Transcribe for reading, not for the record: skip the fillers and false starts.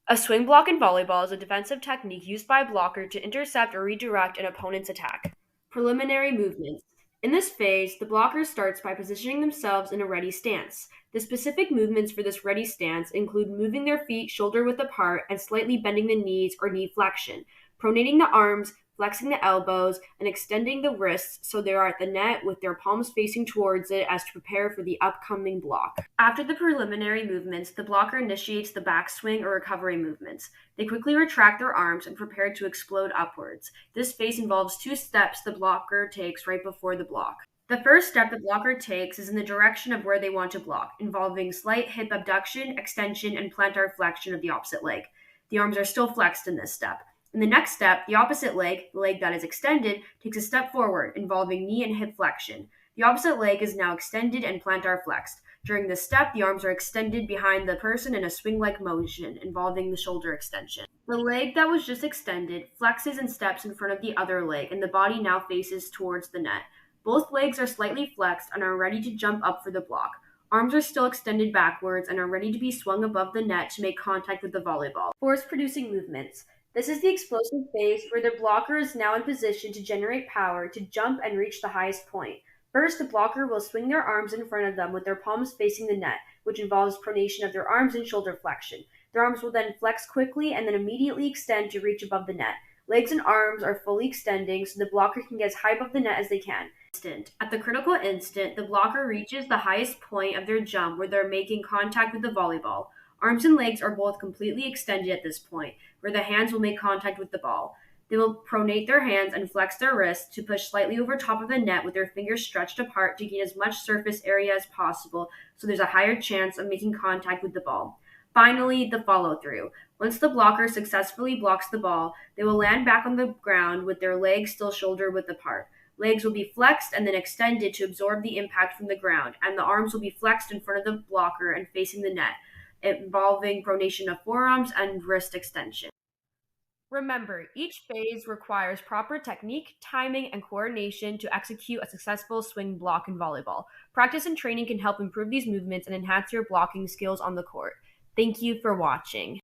A swing block in volleyball is a defensive technique used by a blocker to intercept or redirect an opponent's attack. Preliminary movements. In this phase, the blocker starts by positioning themselves in a ready stance. The specific movements for this ready stance include moving their feet shoulder width apart and slightly bending the knees or knee flexion, pronating the arms, flexing the elbows, and extending the wrists so they are at the net with their palms facing towards it as to prepare for the upcoming block. After the preliminary movements, the blocker initiates the backswing or recovery movements. They quickly retract their arms and prepare to explode upwards. This phase involves two steps the blocker takes right before the block. The first step the blocker takes is in the direction of where they want to block, involving slight hip abduction, extension, and plantar flexion of the opposite leg. The arms are still flexed in this step. In the next step, the opposite leg, the leg that is extended, takes a step forward, involving knee and hip flexion. The opposite leg is now extended and plantar flexed. During this step, the arms are extended behind the person in a swing-like motion, involving the shoulder extension. The leg that was just extended flexes and steps in front of the other leg, and the body now faces towards the net. Both legs are slightly flexed and are ready to jump up for the block. Arms are still extended backwards and are ready to be swung above the net to make contact with the volleyball. Force-producing movements. This is the explosive phase where the blocker is now in position to generate power to jump and reach the highest point. First, the blocker will swing their arms in front of them with their palms facing the net, which involves pronation of their arms and shoulder flexion. Their arms will then flex quickly and then immediately extend to reach above the net. Legs and arms are fully extending so the blocker can get as high above the net as they can. At the critical instant, the blocker reaches the highest point of their jump where they're making contact with the volleyball. Arms and legs are both completely extended at this point, where the hands will make contact with the ball. They will pronate their hands and flex their wrists to push slightly over top of the net with their fingers stretched apart to gain as much surface area as possible so there's a higher chance of making contact with the ball. Finally, the follow-through. Once the blocker successfully blocks the ball, they will land back on the ground with their legs still shoulder width apart. Legs will be flexed and then extended to absorb the impact from the ground, and the arms will be flexed in front of the blocker and facing the net, involving pronation of forearms and wrist extension. Remember, each phase requires proper technique, timing, and coordination to execute a successful swing block in volleyball. Practice and training can help improve these movements and enhance your blocking skills on the court. Thank you for watching.